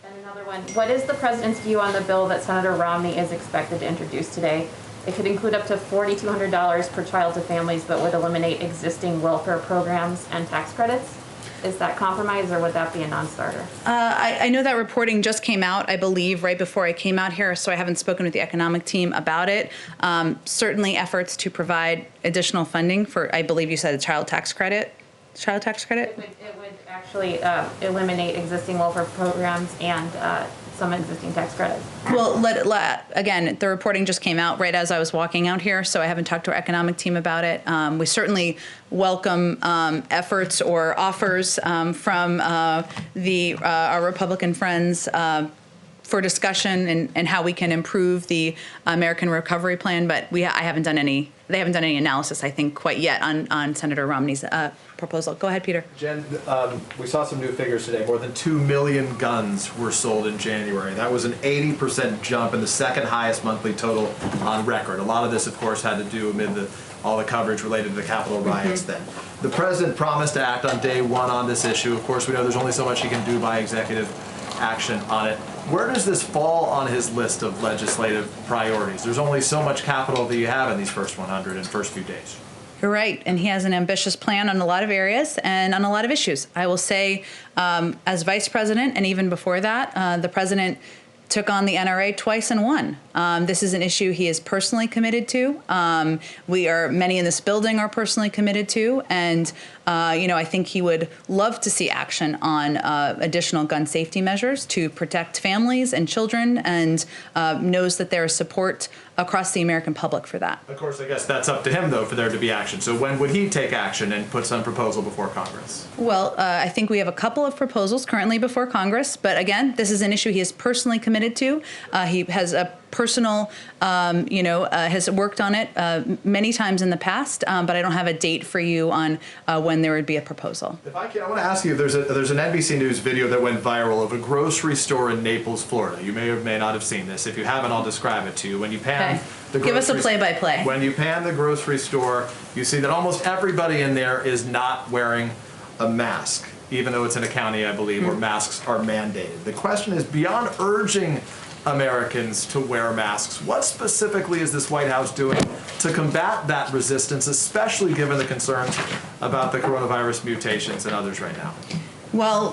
And another one, what is the president's view on the bill that Senator Romney is expected to introduce today? It could include up to $4,200 per child to families, but would eliminate existing welfare programs and tax credits. Is that compromise, or would that be a non-starter? I know that reporting just came out, I believe, right before I came out here, so I haven't spoken with the economic team about it. Certainly efforts to provide additional funding for, I believe you said, a child tax credit? Child tax credit? It would actually eliminate existing welfare programs and some existing tax credits. Well, again, the reporting just came out right as I was walking out here, so I haven't talked to our economic team about it. We certainly welcome efforts or offers from our Republican friends for discussion and how we can improve the American Recovery Plan, but they haven't done any analysis, I think, quite yet on Senator Romney's proposal. Go ahead, Peter. Jen, we saw some new figures today. More than 2 million guns were sold in January. That was an 80% jump and the second highest monthly total on record. A lot of this, of course, had to do amid all the coverage related to the Capitol riots then. The president promised to act on day one on this issue. Of course, we know there's only so much he can do by executive action on it. Where does this fall on his list of legislative priorities? There's only so much capital that you have in these first 100 and first few days. You're right, and he has an ambitious plan on a lot of areas and on a lot of issues. I will say, as vice president, and even before that, the president took on the NRA twice and won. This is an issue he is personally committed to. Many in this building are personally committed to, and I think he would love to see action on additional gun safety measures to protect families and children, and knows that there is support across the American public for that. Of course, I guess that's up to him, though, for there to be action. So when would he take action and put some proposal before Congress? Well, I think we have a couple of proposals currently before Congress, but again, this is an issue he is personally committed to. He has a personal, has worked on it many times in the past, but I don't have a date for you on when there would be a proposal. If I can, I want to ask you, there's an NBC News video that went viral of a grocery store in Naples, Florida. You may or may not have seen this. If you haven't, I'll describe it to you. When you pan Give us a play-by-play. When you pan the grocery store, you see that almost everybody in there is not wearing a mask, even though it's in a county, I believe, where masks are mandated. The question is, beyond urging Americans to wear masks, what specifically is this White House doing to combat that resistance, especially given the concerns about the coronavirus mutations and others right now? Well,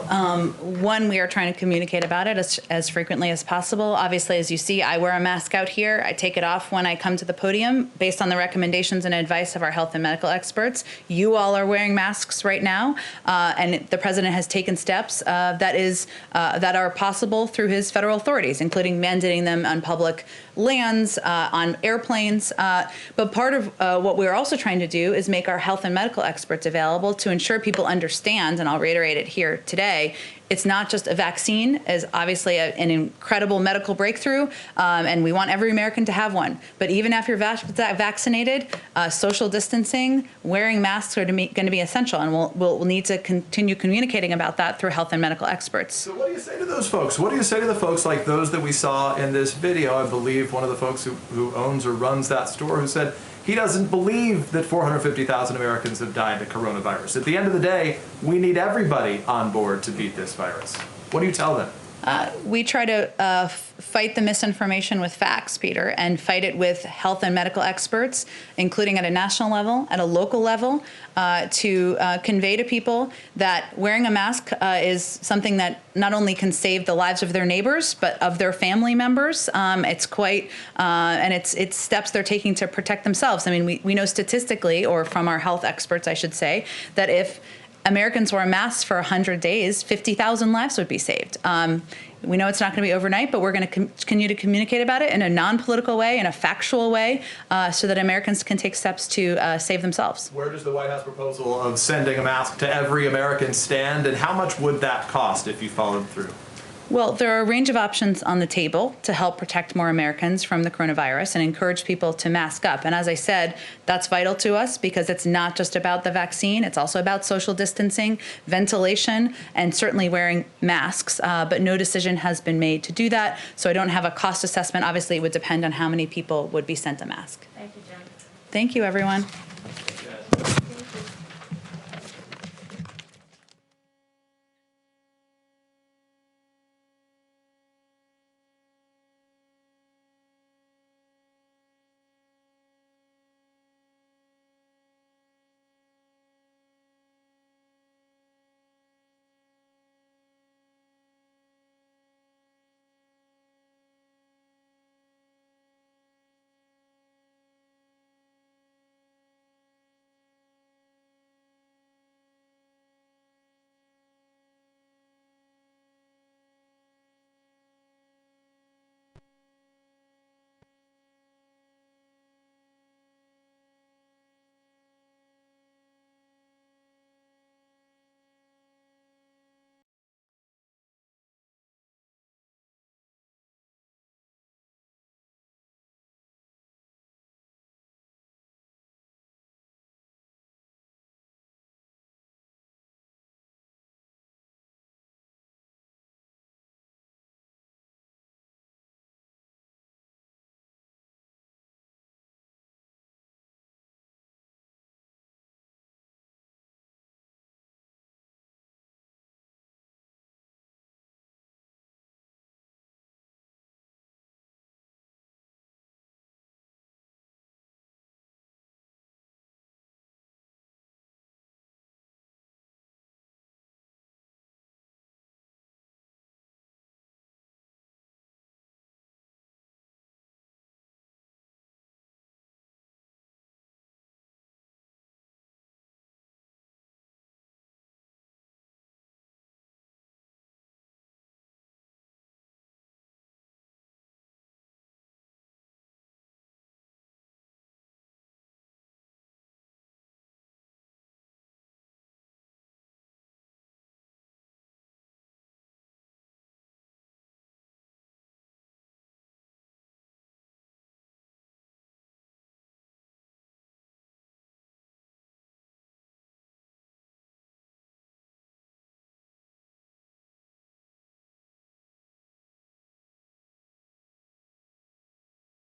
one, we are trying to communicate about it as frequently as possible. Obviously, as you see, I wear a mask out here. I take it off when I come to the podium based on the recommendations and advice of our health and medical experts. You all are wearing masks right now, and the president has taken steps that are possible through his federal authorities, including mandating them on public lands, on airplanes. But part of what we're also trying to do is make our health and medical experts available to ensure people understand, and I'll reiterate it here here today, it's not just a vaccine is obviously an incredible medical breakthrough, and we want every American to have one. But even after you're vaccinated, social distancing, wearing masks are going to be essential, and we'll need to continue communicating about that through health and medical experts. So what do you say to those folks? What do you say to the folks like those that we saw in this video? I believe one of the folks who owns or runs that store who said he doesn't believe that 450,000 Americans have died of coronavirus. At the end of the day, we need everybody on board to beat this virus. What do you tell them? We try to fight the misinformation with facts, Peter, and fight it with health and medical experts, including at a national level, at a local level, to convey to people that wearing a mask is something that not only can save the lives of their neighbors, but of their family members. It's quite, and it's steps they're taking to protect themselves. I mean, we know statistically, or from our health experts, I should say, that if Americans wore masks for 100 days, 50,000 lives would be saved. We know it's not going to be overnight, but we're going to continue to communicate about it in a non-political way, in a factual way, so that Americans can take steps to save themselves. Where does the White House proposal of sending a mask to every American stand, and how much would that cost if you followed through? Well, there are a range of options on the table to help protect more Americans from the coronavirus and encourage people to mask up. And as I said, that's vital to us because it's not just about the vaccine. It's also about social distancing, ventilation, and certainly wearing masks. But no decision has been made to do that. So I don't have a cost assessment. Obviously, it would depend on how many people would be sent a mask. Thank you, Jen. Thank you, everyone.